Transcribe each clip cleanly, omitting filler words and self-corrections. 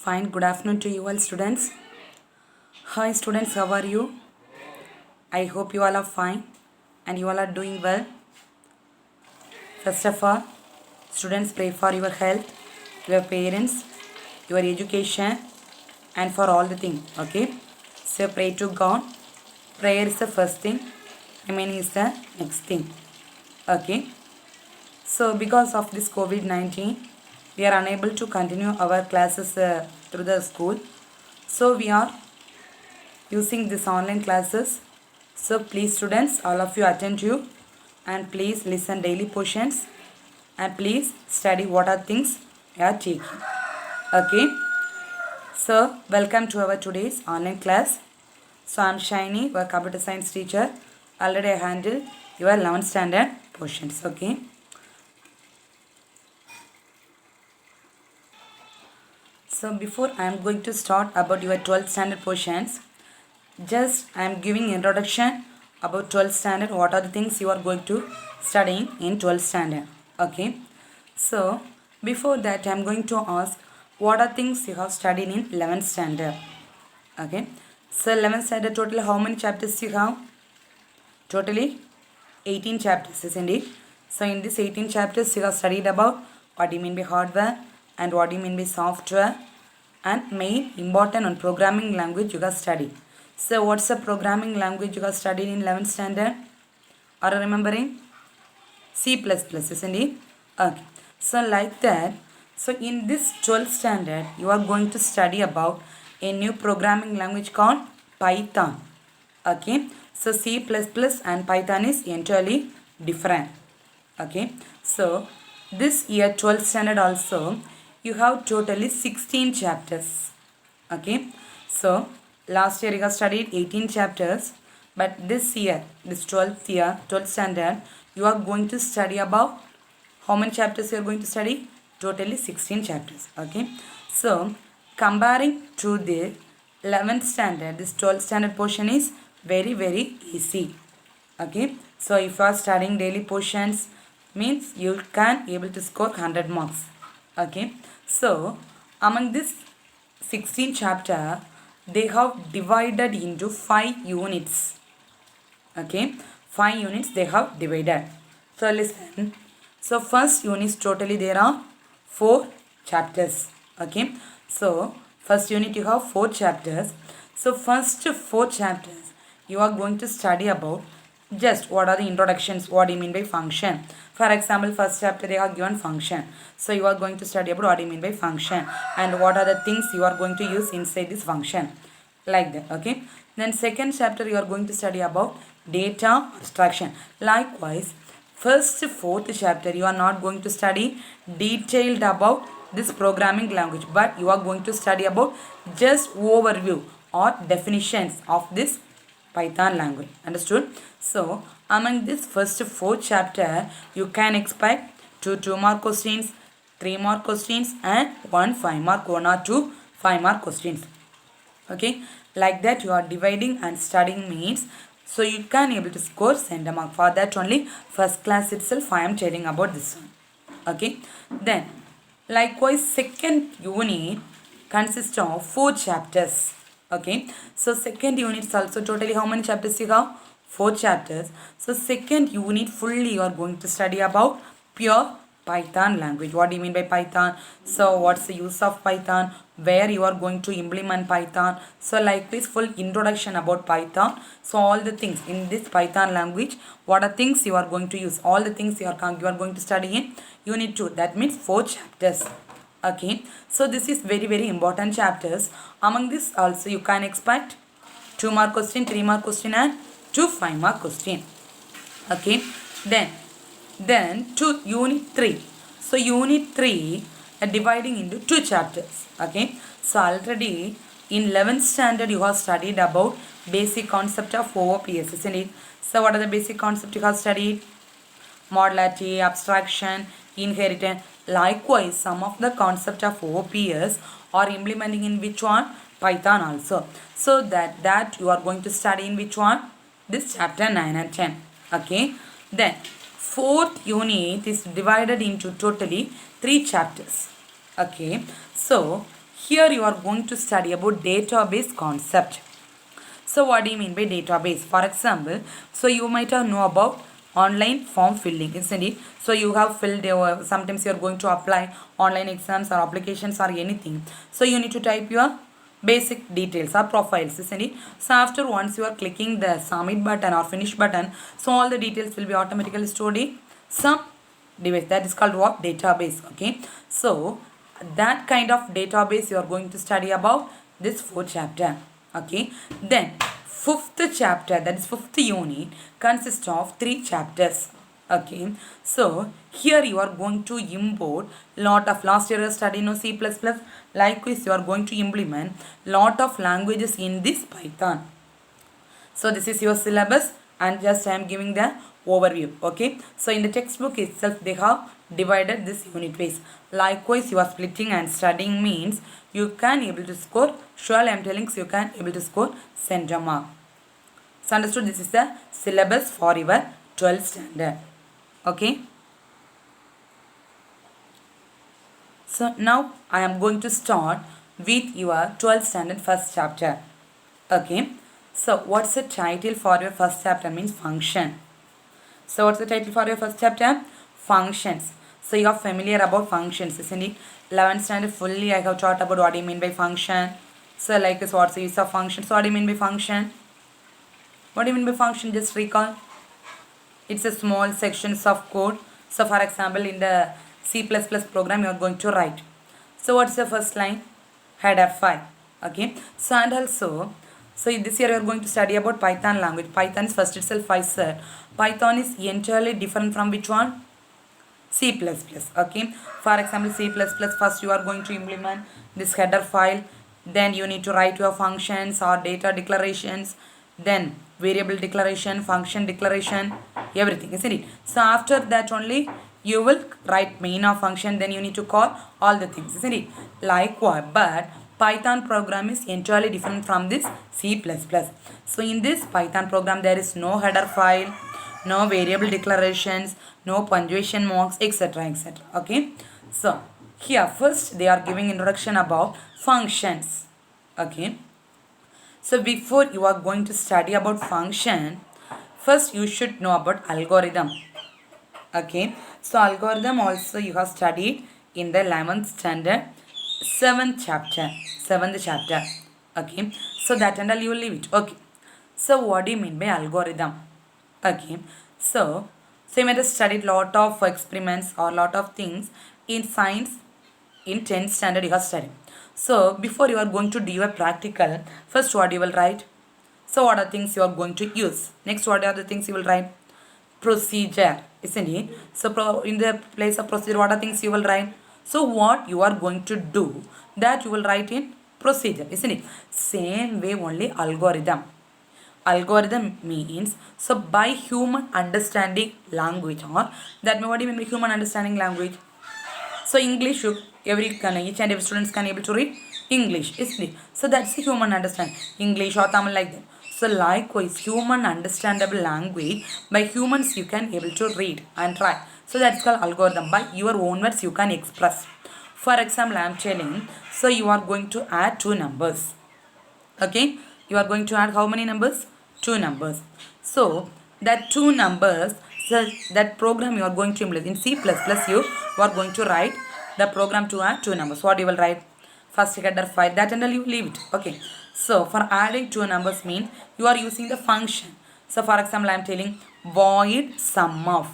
Fine, good afternoon to you all students. Hi students, how are you? I hope you all are fine and you all are doing well. First of all, students, pray for your health, your parents, your education and for all the things, okay? So pray to God. Prayer is the first thing, remaining is the next thing, okay? So because of this COVID-19, we are unable to continue our classes through the school. So we are using this online classes. So please students, all of you attend you and please listen daily portions and please study what are things you are taking. Okay. So welcome to our today's online class. So I am Shiny, your computer science teacher. Already I handled your 11th standard portions. Okay. So before I am going to start about your 12th standard portions, just I am giving introduction about 12th standard. What are the things you are going to studying in 12th standard? Okay. So before that I am going to ask what are things you have studied in 11th standard? Okay. So 11th standard total how many chapters you have? Totally 18 chapters, isn't it? So in this 18 chapters you have studied about what do you mean by hardware and what do you mean by software and main important on programming language you have studied. So what's the programming language you have studied in 11th standard? Are you remembering? C++, isn't it? Okay. So like that, so in this 12th standard, you are going to study about a new programming language called Python. Okay. So C++ and Python is entirely different. Okay. So this year 12th standard also, you have totally 16 chapters. Okay. So last year you have studied 18 chapters, but this year, this 12th year, 12th standard, you are going to study about how many chapters you are going to study? Totally 16 chapters. Okay. So comparing to the 11th standard, this 12th standard portion is very easy. Okay. So if you are studying daily portions, means you can able to score 100 marks. Okay. So among this 16 chapter, they have divided into 5 units. Okay. 5 units they have divided. So listen. So first unit totally there are 4 chapters. Okay. So first unit you have 4 chapters. So first 4 chapters you are going to study about just what are the introductions, what do you mean by function. For example, first chapter they are given function. So you are going to study about what do you mean by function and what are the things you are going to use inside this function. Like that. Okay. Then second chapter you are going to study about data abstraction. Likewise, first fourth chapter you are not going to study detailed about this programming language, but you are going to study about just overview or definitions of this Python language. Understood? So among this first 4 chapter, you can expect 2 mark questions, 3 mark questions and 1 5 mark, 1 or 2 5 mark questions. Okay, like that you are dividing and studying means, so you can able to score center mark. For that only first class itself I am telling about this one. Okay, then likewise second unit consists of 4 chapters. Okay, so second unit is also totally how many chapters you have? 4 chapters. So second unit fully you are going to study about pure Python language. What do you mean by Python? So what's the use of Python? Where you are going to implement Python? So likewise full introduction about Python. So all the things in this Python language, what are things you are going to use? All the things you are going to study in unit 2. That means 4 chapters. Okay. So this is very important chapters. Among this also you can expect 2 mark question, 3 mark question and 2 5 mark question. Okay. Then to unit 3. So unit 3 dividing into 2 chapters. Okay. So already in 11th standard you have studied about basic concept of OOPS, isn't it? So what are the basic concepts you have studied? Modularity, abstraction, inheritance. Likewise, some of the concept of OOPS are implementing in which one? Python also. So that you are going to study in which one? This chapter 9 and 10. Okay. Then fourth unit is divided into totally 3 chapters. Okay. So Here you are going to study about database concept. So what do you mean by database? For example, so you might have know about online form filling, isn't it? So you have filled your, sometimes you are going to apply online exams or applications or anything. So you need to type your basic details or profiles, isn't it? So after once you are clicking the submit button or finish button, so all the details will be automatically stored in some device. That is called what? Database. Okay. So that kind of database you are going to study about this fourth chapter. Okay. Then fifth chapter, that is fifth unit, consists of 3 chapters. Okay. So here you are going to import lot of, last year you studied no C++. Likewise you are going to implement lot of languages in this Python. So this is your syllabus and just I am giving the overview. Okay. So in the textbook itself they have divided this unit ways. Likewise you are splitting and studying means you can able to score, surely I am telling you can able to score center mark. So understood, this is the syllabus for your 12th standard. Okay. So now I am going to start with your 12th standard first chapter. Okay. So what's the title for your first chapter? Means function. So what's the title for your first chapter? Functions. So you are familiar about functions, isn't it? 11th standard fully I have taught about what do you mean by function. So like this, what's the use of function? So what do you mean by function? What do you mean by function? Just recall. It's a small sections of code. So for example in the C++ program you are going to write. So what's the first line? Header file. Okay. So and also, so this year you are going to study about Python language. Python is first itself I said. Python is entirely different from which one? C++. Okay. For example C++, first you are going to implement this header file. Then you need to write your functions or data declarations. Then variable declaration, function declaration, everything, isn't it? So after that only you will write main of function, then you need to call all the things, isn't it? Likewise, but Python program is entirely different from this C++. So in this Python program there is no header file, no variable declarations, no punctuation marks, etc. etc. Okay. So here first they are giving introduction about functions. Okay. So before you are going to study about function, first you should know about algorithm. Okay. So algorithm also you have studied in the 11th standard 7th chapter. 7th chapter. Okay. So that and all you will leave it. Okay. So what do you mean by algorithm? Okay. So you might have studied lot of experiments or lot of things in science in 10th standard you have studied. So before you are going to do a practical, first what you will write? So what are things you are going to use? Next what are the things you will write? Procedure, isn't it? So in the place of procedure, what are things you will write? So what you are going to do, that you will write in procedure, isn't it? Same way only algorithm. Algorithm means, so by human understanding language, or that what do you mean by human understanding language? So English, each and every students can able to read English, isn't it? So that's the human understanding. English or Tamil like that. So likewise, human understandable language by humans you can able to read and write. So that's called algorithm. By your own words you can express. For example, I am telling, so you are going to add 2 numbers. Okay, you are going to add how many numbers? 2 numbers. So that 2 numbers, so that program you are going to implement in C++, you are going to write the program to add 2 numbers. What you will write? First header file, that and all you leave it. Okay. So for adding 2 numbers means you are using the function. So for example, I am telling void sum of.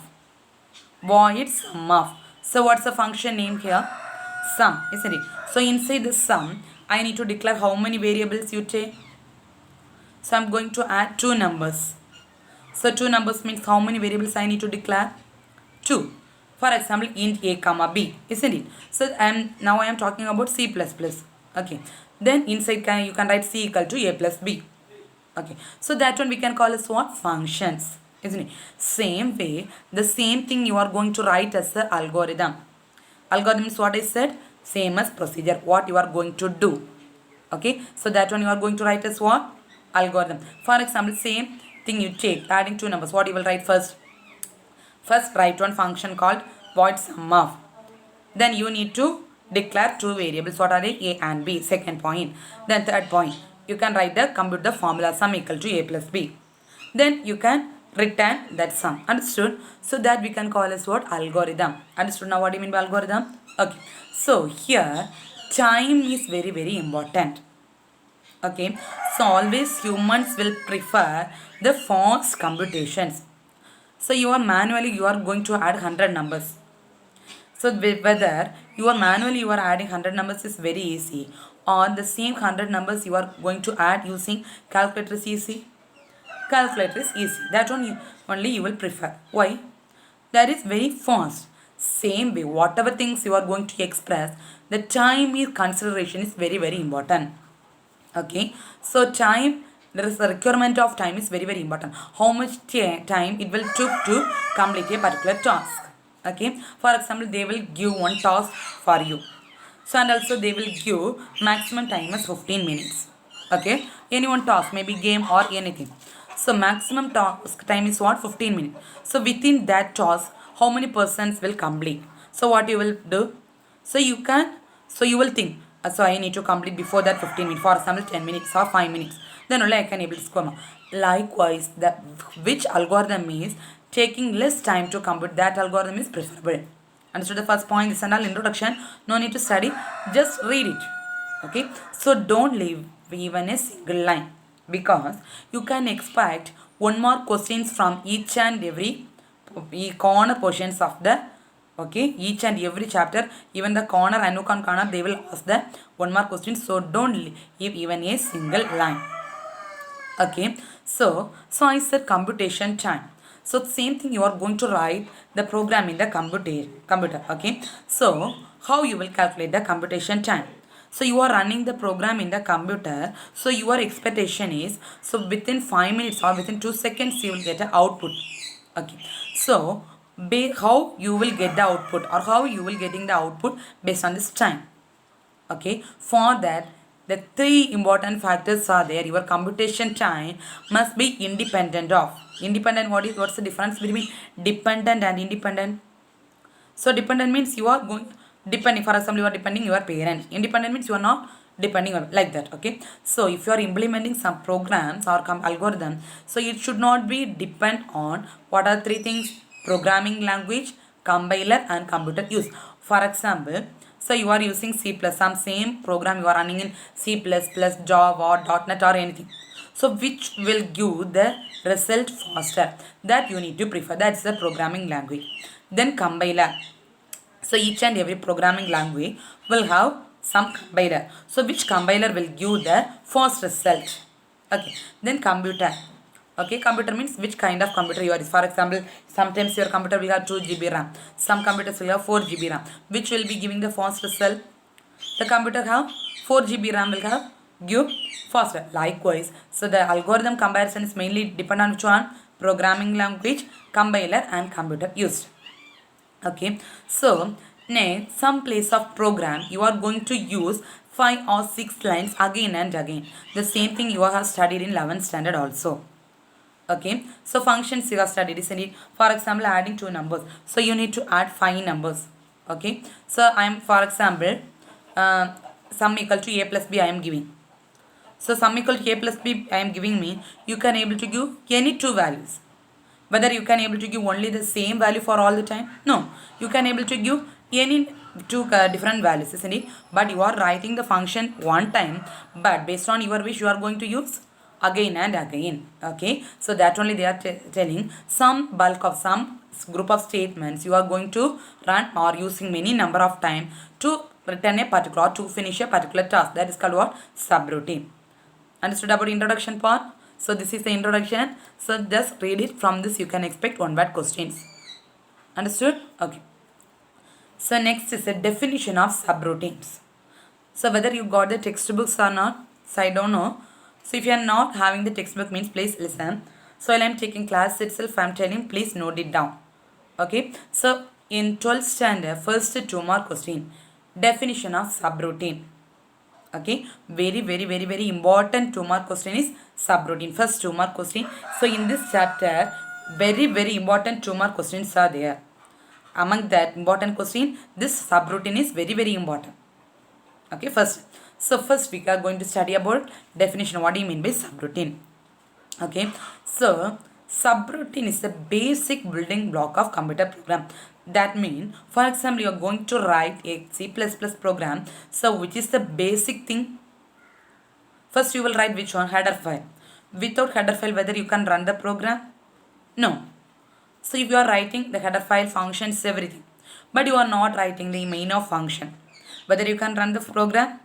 Void sum of. So what's the function name here? Sum, isn't it? So inside the sum, I need to declare how many variables you take. So I'm going to add 2 numbers. So 2 numbers means how many variables I need to declare? 2. For example, int a comma b, isn't it? So now I am talking about C++. Okay. Then inside you can write c equal to a plus b. Okay. So that one we can call as what? Functions, isn't it? Same way, the same thing you are going to write as the algorithm. Algorithm is what I said? Same as procedure. What you are going to do. Okay. So that one you are going to write as what? Algorithm. For example, same thing you take, adding 2 numbers. What you will write first? First write one function called void sum of. Then you need to declare two variables. What are they? A and B. Second point. Then third point, you can write the compute the formula sum equal to A plus B. Then you can return that sum. Understood? So that we can call as what? Algorithm. Understood? Now what do you mean by algorithm? Okay. So here time is very very important. Okay. So always humans will prefer the fast computations. So you are going to add 100 numbers. So whether you are adding 100 numbers is very easy, or the same 100 numbers you are going to add using calculator is easy. Calculator is easy. That only you will prefer. Why? That is very fast. Same way, whatever things you are going to express, the time is consideration is very very important. Okay, so time, there is a requirement of time is very very important. How much time it will took to complete a particular task. Okay, for example, they will give one task for you. So and also they will give maximum time is 15 minutes. Okay, any one task, maybe game or anything. So maximum task time is what? 15 minutes. So within that task, how many persons will complete? So what you will do? So you will think, so I need to complete before that 15 minutes, for example 10 minutes or 5 minutes. Then only I can able to score. Likewise, which algorithm is taking less time to complete, that algorithm is preferable. Understood the first point? This and all introduction. No need to study. Just read it. Okay. So don't leave even a single line, because you can expect one more questions from each and every corner portions of the, okay, each and every chapter, even the corner and corner they will ask the one more question. So don't leave even a single line. Okay, so I said computation time. So same thing, you are going to write the program in the computer. Okay, so how you will calculate the computation time? So you are running the program in the computer. So your expectation is, so within 5 minutes or within 2 seconds you will get an output. Okay, so how you will get the output, or how you will getting the output based on this time. Okay, for that the three important factors are there. Your computation time must be independent of. Independent, what's the difference between dependent and independent? So dependent means you are going depending, for example you are depending your parents. Independent means you are not depending on, like that. Okay, so if you are implementing some programs or algorithm, so it should not be depend on what are three things: programming language, compiler and computer use. For example, so you are using C++, some same program you are running in C++, Java, .NET or anything. So which will give the result faster? That you need to prefer. That's the programming language. Then compiler. So each and every programming language will have some compiler. So which compiler will give the fast result? Okay. Then computer. Okay, computer means which kind of computer you are. For example, sometimes your computer will have 2 GB RAM. Some computers will have 4 GB RAM. Which will be giving the fast result? The computer have 4 GB RAM will have give faster. Likewise, so the algorithm comparison is mainly depend on which one? Programming language, compiler and computer used. Okay, so next, some place of program you are going to use 5 or 6 lines again and again. The same thing you have studied in 11th standard also. Okay, so functions you have studied, isn't it? For example, adding two numbers, so you need to add 5 numbers. Okay, so I am, for example, sum equal to a plus b I am giving. So sum equal to a plus b I am giving me, you can able to give any two values. Whether you can able to give only the same value for all the time? No, you can able to give any two different values, isn't it? But you are writing the function one time, but based on your wish you are going to use again and again. Okay, so that only they are telling some bulk of some group of statements you are going to run or using many number of time to return a particular, to finish a particular task. That is called what? Subroutine. Understood about introduction part? So this is the introduction. So just read it. From this you can expect one word questions. Understood? Okay. So next is the definition of subroutines. So whether you got the textbooks or not, so I don't know. So if you are not having the textbook means please listen. So while I am taking class itself, I am telling, please note it down. Okay. So in 12th standard, first 2 mark question, definition of subroutine. Okay, very important 2 mark question is subroutine. First 2 mark question. So in this chapter, very important 2 mark questions are there. Among that important question, this subroutine is very important. Okay, first we are going to study about definition. What do you mean by subroutine? Okay, so subroutine is the basic building block of computer program. That means, for example, you are going to write a C++ program. So which is the basic thing? First you will write which one? Header file. Without header file, whether you can run the program? No. So if you are writing the header file, functions, everything, but you are not writing the main of function, whether you can run the program?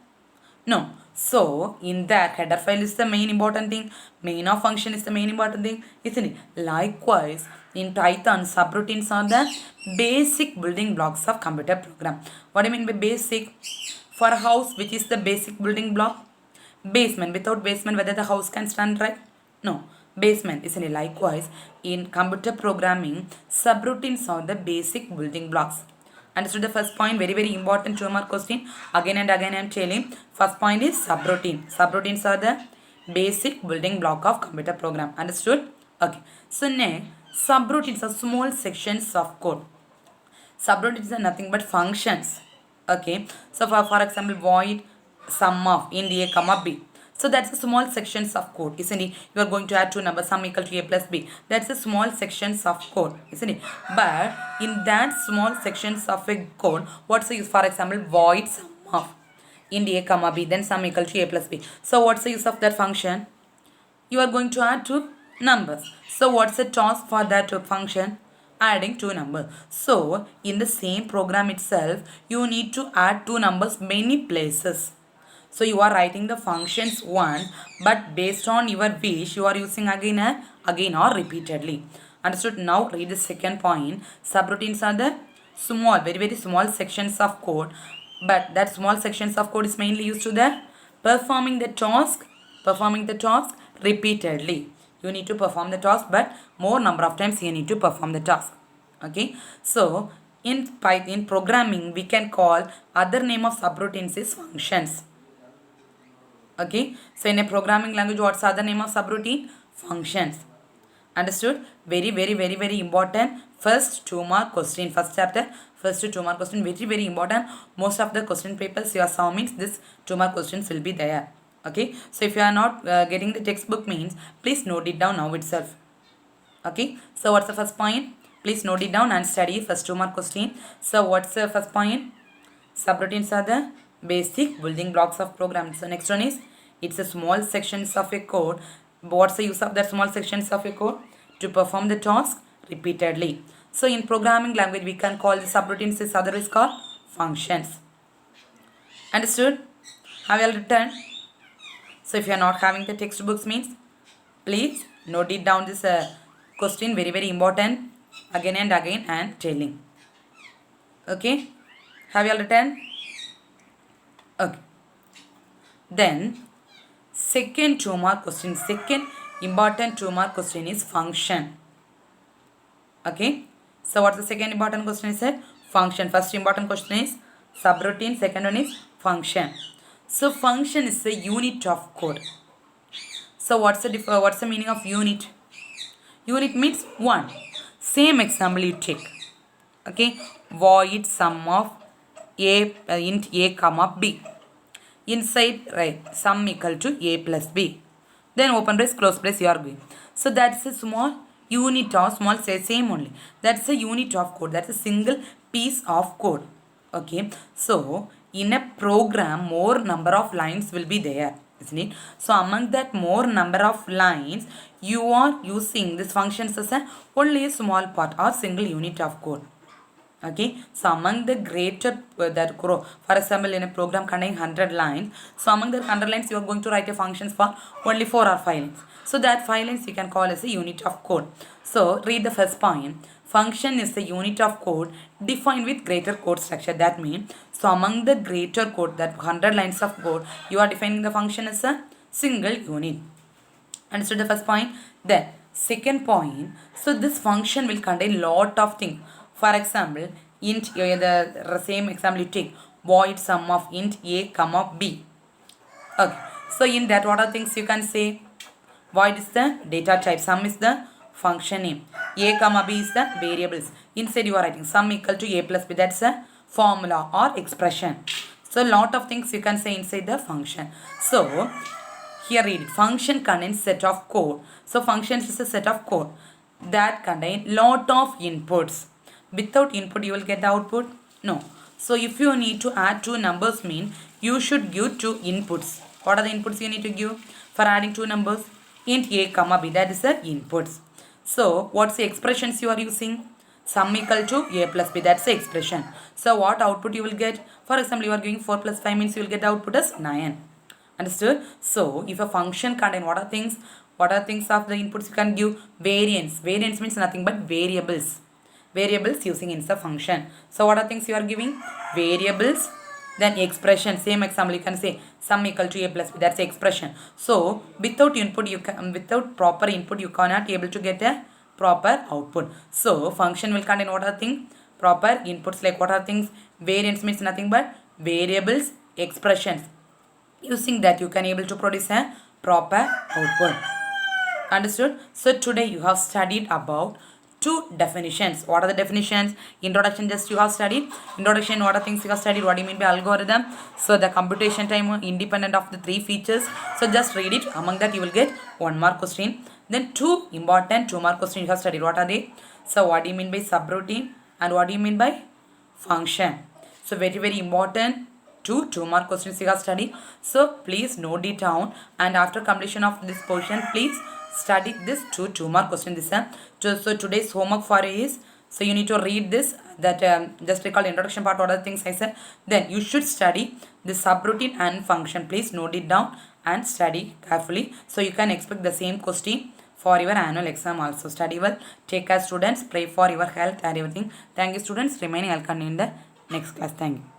No. So in that, header file is the main important thing, main of function is the main important thing, isn't it? Likewise, in Python, subroutines are the basic building blocks of computer program. What do you mean by basic? For a house, which is the basic building block? Basement. Without basement, whether the house can stand, right? No. Basement, isn't it? Likewise, in computer programming, subroutines are the basic building blocks. Understood the first point? Very, very important 2-mark question. Again and again I am telling. First point is subroutine. Subroutines are the basic building block of computer program. Understood? Okay. So next, subroutines are small sections of code. Subroutines are nothing but functions. Okay. So for example, void sum of int a comma b. So that's a small sections of code, isn't it? You are going to add two numbers, sum equal to a plus b. That's a small sections of code, isn't it? But in that small sections of a code, what's the use? For example, void sum of int a comma b, then sum equal to a plus b. So what's the use of that function? You are going to add two numbers. So what's the task for that function? Adding two numbers. So in the same program itself, you need to add two numbers many places. So you are writing the functions one, but based on your wish, you are using again or repeatedly. Understood? Now read the second point. Subroutines are the small, very, very small sections of code, but that small sections of code is mainly used to the performing the task repeatedly. You need to perform the task, but more number of times you need to perform the task. Okay. So in Python programming, we can call other name of subroutines is functions. Okay, so in a programming language, what's the other name of subroutine? Functions. Understood? Very, very, very, very important. First 2-mark question. First chapter, first 2-mark question. Very, very important. Most of the question papers you saw means this 2-mark questions will be there. Okay, so if you are not getting the textbook means, please note it down now itself. Okay, so what's the first point? Please note it down and study first 2-mark question. So what's the first point? Subroutines are the basic building blocks of programs. So next one is, it's a small sections of a code. What's the use of that small sections of a code? To perform the task repeatedly. So in programming language, we can call the subroutines is otherwise called functions. Understood? Have you all written? So if you are not having the textbooks means, please note it down this question, very, very important. Again and again I am telling. Okay? Have you all written? Okay. Then second 2-mark question, second important 2-mark question is function. Okay. So what's the second important question is said? Function. First important question is subroutine. Second one is function. So function is the unit of code. So what's the meaning of unit? Unit means one. Same example you take. Okay. Void sum of a int a comma b. Inside write sum equal to a plus b. Then open brace, close brace you are going. So that's a small unit of small say same only. That's a unit of code. That's a single piece of code. Okay. So in a program, more number of lines will be there, isn't it? So among that more number of lines, you are using this functions as only a small part or single unit of code. Okay, so among the greater that grow, for example, in a program containing 100 lines, so among the 100 lines, you are going to write a functions for only 4 or 5 lines. So that 5 lines you can call as a unit of code. So read the first point. Function is the unit of code defined with greater code structure. That means, so among the greater code, that 100 lines of code, you are defining the function as a single unit. Understood the first point? Then second point, so this function will contain lot of things. For example, int the same example you take, void sum of int a comma b. Okay, so in that what are things you can say? Void is the data type, sum is the function name, a comma b is the variables. Inside you are writing sum equal to a plus b, that's a formula or expression. So lot of things you can say inside the function. So here read it. Function contains set of code. So functions is a set of code that contain lot of inputs. Without input you will get the output? No. So if you need to add two numbers mean you should give two inputs. What are the inputs you need to give for adding two numbers? Int a comma b, that is the inputs. So what's the expressions you are using? Sum equal to a plus b, that's the expression. So what output you will get? For example, you are giving 4 plus 5 means you will get the output as 9. Understood? So if a function contain what are things? What are things of the inputs you can give? Variance. Variance means nothing but variables. Variables using in the function. So what are things you are giving? Variables. Then expression. Same example you can say sum equal to a plus b. That's the expression. So without input you can without proper input you cannot able to get a proper output. So function will contain what are things? Proper inputs like what are things? Variance means nothing but variables, expressions. Using that you can able to produce a proper output. Understood? So today you have studied about two definitions. What are the definitions? Introduction just you have studied. Introduction, what are things you have studied? What do you mean by algorithm? So the computation time independent of the three features. So just read it. Among that you will get 1 mark question. Then two important 2 mark questions you have studied. What are they? So what do you mean by subroutine? And what do you mean by function? So very important two mark questions you have studied. So please note it down, and after completion of this portion please study this two mark question this time. So today's homework for you is, so you need to read this, that just recall introduction part, what are the things I said. Then you should study the subroutine and function. Please note it down and study carefully, so you can expect the same question for your annual exam also. Study well, take care students, pray for your health and everything. Thank you students, remaining I'll continue in the next class. Thank you.